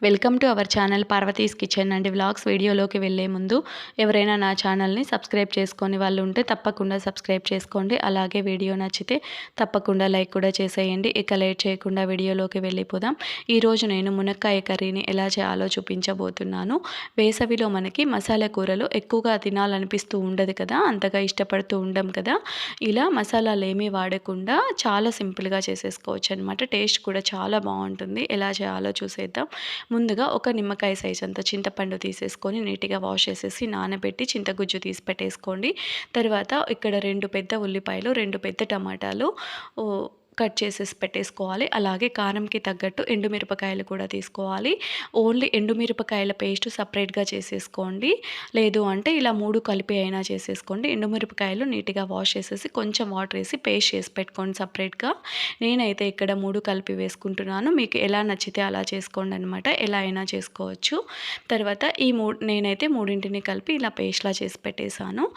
Welcome to our channel Parvati's kitchen and vlogs. వీడియోలోకి వెళ్ళే ముందు ఎవరైనా నా ఛానల్ని సబ్స్క్రైబ్ చేసుకొని వాళ్ళు ఉంటే తప్పకుండా సబ్స్క్రైబ్ చేసుకోండి. అలాగే వీడియో నచ్చితే తప్పకుండా లైక్ కూడా చేసేయండి. ఇక లేట్ చేయకుండా వీడియోలోకి వెళ్ళిపోదాం. ఈరోజు నేను మునక్కాయ కర్రీని ఎలా చేయాలో చూపించబోతున్నాను. వేసవిలో మనకి మసాలా కూరలు ఎక్కువగా తినాలనిపిస్తూ ఉండదు కదా, అంతగా ఇష్టపడుతూ ఉండం కదా. ఇలా మసాలాలు ఏమీ వాడకుండా చాలా సింపుల్గా చేసేసుకోవచ్చు అనమాట. టేస్ట్ కూడా చాలా బాగుంటుంది. ఎలా చేయాలో చూసేద్దాం. ముందుగా ఒక నిమ్మకాయ సైజ్ అంత చింతపండు తీసేసుకొని నీట్గా వాష్ చేసేసి నానబెట్టి చింతగుజ్జు తీసి పెట్టేసుకోండి. తర్వాత ఇక్కడ 2 పెద్ద ఉల్లిపాయలు, 2 పెద్ద టమాటాలు కట్ చేసేసి పెట్టేసుకోవాలి. అలాగే కారంకి తగ్గట్టు ఎండుమిరపకాయలు కూడా తీసుకోవాలి. ఓన్లీ ఎండుమిరపకాయల పేస్ట్ సపరేట్గా చేసేసుకోండి. లేదు అంటే ఇలా 3 కలిపి అయినా చేసేసుకోండి. ఎండుమిరపకాయలు నీట్గా వాష్ చేసేసి కొంచెం వాటర్ వేసి పేస్ట్ చేసి పెట్టుకోండి సపరేట్గా. నేనైతే ఇక్కడ 3 కలిపి వేసుకుంటున్నాను. మీకు ఎలా నచ్చితే అలా చేసుకోండి అనమాట. ఎలా అయినా చేసుకోవచ్చు. తర్వాత నేనైతే మూడింటిని కలిపి ఇలా పేస్ట్లా చేసి పెట్టేశాను.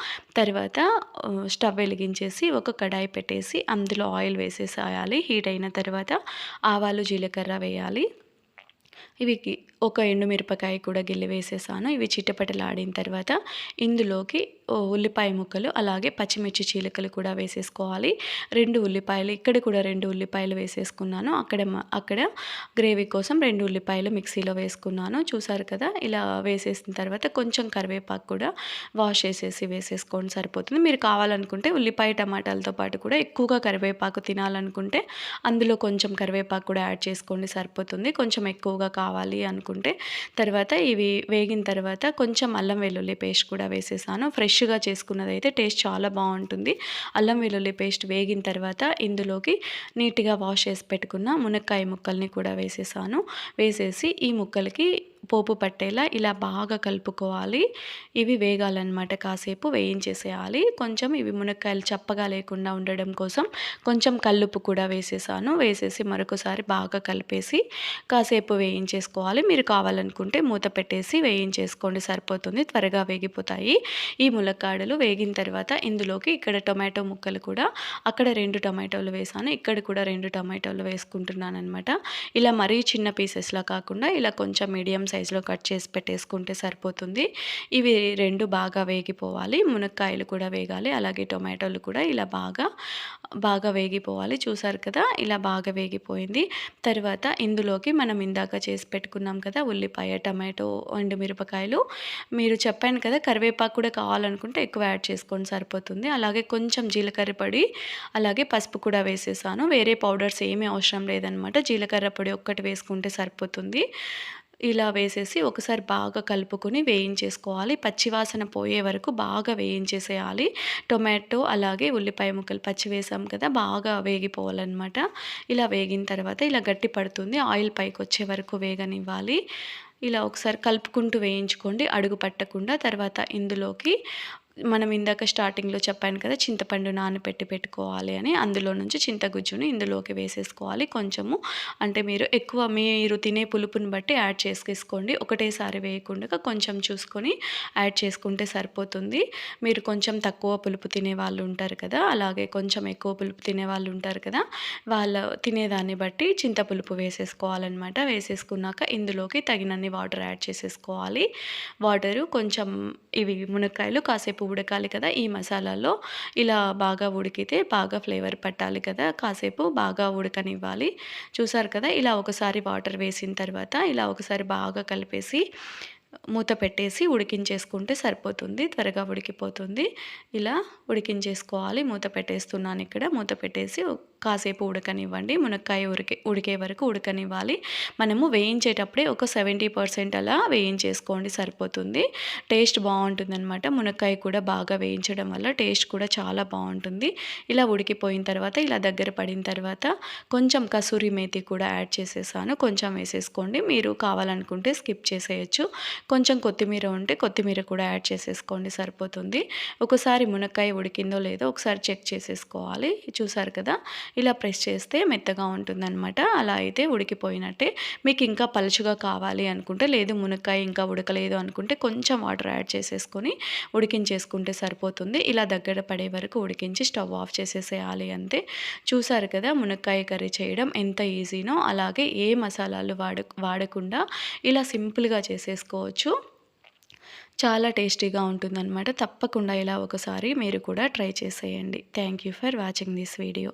తర్వాత స్టవ్ వెలిగించేసి ఒక కడాయి పెట్టేసి అందులో ఆయిల్ వేసేసి హీట్ అయిన తర్వాత ఆవాలు జీలకర్ర వేయాలి. ఇవి ఒక ఎండుమిరపకాయ కూడా గిల్లి వేసేసాను. ఇవి చిటపటలాడిన తర్వాత ఇందులోకి ఉల్లిపాయ ముక్కలు అలాగే పచ్చిమిర్చి చీలికలు కూడా వేసేసుకోవాలి. 2 ఉల్లిపాయలు, ఇక్కడ కూడా 2 ఉల్లిపాయలు వేసేసుకున్నాను. అక్కడ గ్రేవీ కోసం 2 ఉల్లిపాయలు మిక్సీలో వేసుకున్నాను. చూసారు కదా, ఇలా వేసేసిన తర్వాత కొంచెం కరివేపాకు కూడా వాష్ చేసేసి వేసేసుకోండి సరిపోతుంది. మీరు కావాలనుకుంటే ఉల్లిపాయ టమాటాలతో పాటు కూడా ఎక్కువగా కరివేపాకు తినాలనుకుంటే అందులో కొంచెం కరివేపాకు కూడా యాడ్ చేసుకోండి సరిపోతుంది, కొంచెం ఎక్కువగా కావాలి అనుకుంటే. తర్వాత ఇవి వేగిన తర్వాత కొంచెం అల్లం వెల్లుల్లి పేస్ట్ కూడా వేసేసాను. ఫ్రెష్గా చేసుకున్నదైతే టేస్ట్ చాలా బాగుంటుంది. అల్లం వెల్లుల్లి పేస్ట్ వేగిన తర్వాత ఇందులోకి నీట్గా వాష్ చేసి పెట్టుకున్న మునక్కాయ ముక్కల్ని కూడా వేసేసాను. వేసేసి ఈ ముక్కలకి పోపు పట్టేలా ఇలా బాగా కలుపుకోవాలి. ఇవి వేగాలన్నమాట. కాసేపు వేయించేసేయాలి. కొంచెం ఇవి మునక్కాయలు చప్పగా లేకుండా ఉండడం కోసం కొంచెం కల్లుప్పు కూడా వేసేసాను. వేసేసి మరొకసారి బాగా కలిపేసి కాసేపు వేయించేసుకోవాలి. మీరు కావాలనుకుంటే మూత పెట్టేసి వేయించేసుకోండి సరిపోతుంది, త్వరగా వేగిపోతాయి. ఈ ములక్కాడలు వేగిన తర్వాత ఇందులోకి ఇక్కడ టొమాటో ముక్కలు కూడా అక్కడ 2 టొమాటోలు వేసాను, ఇక్కడ కూడా 2 టొమాటోలు వేసుకుంటున్నాను అనమాట. ఇలా మరీ చిన్న పీసెస్లా కాకుండా ఇలా కొంచెం మీడియం సైజులో కట్ చేసి పెట్టేసుకుంటే సరిపోతుంది. ఇవి 2 బాగా వేగిపోవాలి. మునక్కాయలు కూడా వేగాలి, అలాగే టొమాటోలు కూడా ఇలా బాగా వేగిపోవాలి. చూసారు కదా, ఇలా బాగా వేగిపోయింది. తర్వాత ఇందులోకి మనం ఇందాక చేసి పెట్టుకున్నాం కదా ఉల్లిపాయ, టమాటో, ఎండుమిరపకాయలు, మీరు చెప్పాను కదా కరివేపాకు కూడా కావాలనుకుంటే ఎక్కువ యాడ్ చేసుకోండి సరిపోతుంది. అలాగే కొంచెం జీలకర్ర పొడి అలాగే పసుపు కూడా వేసేసాను. వేరే పౌడర్స్ ఏమీ అవసరం లేదనమాట. జీలకర్ర పొడి ఒక్కటి వేసుకుంటే సరిపోతుంది. ఇలా వేసేసి ఒకసారి బాగా కలుపుకొని వేయించేసుకోవాలి. పచ్చివాసన పోయే వరకు బాగా వేయించేసేయాలి. టొమాటో అలాగే ఉల్లిపాయ ముక్కలు పచ్చి వేసాం కదా, బాగా వేగిపోవాలన్నమాట. ఇలా వేగిన తర్వాత ఇలా గట్టి పడుతుంది, ఆయిల్ పైకి వచ్చే వరకు వేగనివ్వాలి. ఇలా ఒకసారి కలుపుకుంటూ వేయించుకోండి అడుగు పట్టకుండా. తర్వాత ఇందులోకి మనం ఇందాక స్టార్టింగ్లో చెప్పాను కదా చింతపండు నానబెట్టి పెట్టుకోవాలి అని, అందులో నుంచి చింతగుజ్జుని ఇందులోకి వేసేసుకోవాలి. కొంచెము అంటే మీరు తినే పులుపుని బట్టి యాడ్ చేసేసుకోండి. ఒకటేసారి వేయకుండా కొంచెం చూసుకొని యాడ్ చేసుకుంటే సరిపోతుంది. మీరు కొంచెం తక్కువ పులుపు తినే వాళ్ళు ఉంటారు కదా, అలాగే కొంచెం ఎక్కువ పులుపు తినే వాళ్ళు ఉంటారు కదా, వాళ్ళ తినేదాన్ని బట్టి చింత పులుపు వేసేసుకోవాలన్నమాట. వేసేసుకున్నాక ఇందులోకి తగినన్ని వాటర్ యాడ్ చేసేసుకోవాలి. వాటరు కొంచెం ఇవి మునక్కాయలు కాసేపు ఉడకాలి కదా ఈ మసాలాలో. ఇలా బాగా ఉడికితే బాగా ఫ్లేవర్ పట్టాలి కదా, కాసేపు బాగా ఉడకనివ్వాలి. చూసారు కదా, ఇలా ఒకసారి వాటర్ వేసిన తర్వాత ఇలా ఒకసారి బాగా కలిపేసి మూత పెట్టేసి ఉడికించేసుకుంటే సరిపోతుంది, త్వరగా ఉడికిపోతుంది. ఇలా ఉడికించేసుకోవాలి. మూత పెట్టేస్తున్నాను ఇక్కడ. మూత పెట్టేసి కాసేపు ఉడకనివ్వండి. మునక్కాయ ఉడికే వరకు ఉడకనివ్వాలి. మనము వేయించేటప్పుడే ఒక 70% అలా వేయించేసుకోండి సరిపోతుంది. టేస్ట్ బాగుంటుందన్నమాట. మునక్కాయ కూడా బాగా వేయించడం వల్ల టేస్ట్ కూడా చాలా బాగుంటుంది. ఇలా ఉడికిపోయిన తర్వాత ఇలా దగ్గర పడిన తర్వాత కొంచెం కసూరి మేతి కూడా యాడ్ చేసేసాను. కొంచెం వేసేసుకోండి, మీరు కావాలనుకుంటే స్కిప్ చేసేయచ్చు. కొంచెం కొత్తిమీర ఉంటే కొత్తిమీర కూడా యాడ్ చేసేసుకోండి సరిపోతుంది. ఒకసారి మునక్కాయ ఉడికిందో లేదో ఒకసారి చెక్ చేసేసుకోవాలి. చూసారు కదా, ఇలా ప్రెస్ చేస్తే మెత్తగా ఉంటుందన్నమాట. అలా అయితే ఉడికిపోయినట్టే. మీకు ఇంకా పలుచగా కావాలి అనుకుంటే, లేదు మునక్కాయ ఇంకా ఉడకలేదు అనుకుంటే కొంచెం వాటర్ యాడ్ చేసేసుకొని ఉడికించేసుకుంటే సరిపోతుంది. ఇలా దగ్గర పడే వరకు ఉడికించి స్టవ్ ఆఫ్ చేసేసేయాలి అంతే. చూసారు కదా మునక్కాయ కర్రీ చేయడం ఎంత ఈజీనో. అలాగే ఏ మసాలాలు వాడకుండా ఇలా సింపుల్గా చేసేసుకోవచ్చు. చాలా టేస్టీగా ఉంటుందన్నమాట. తప్పకుండా ఇలా ఒకసారి మీరు కూడా ట్రై చేసేయండి. Thank you for watching this video.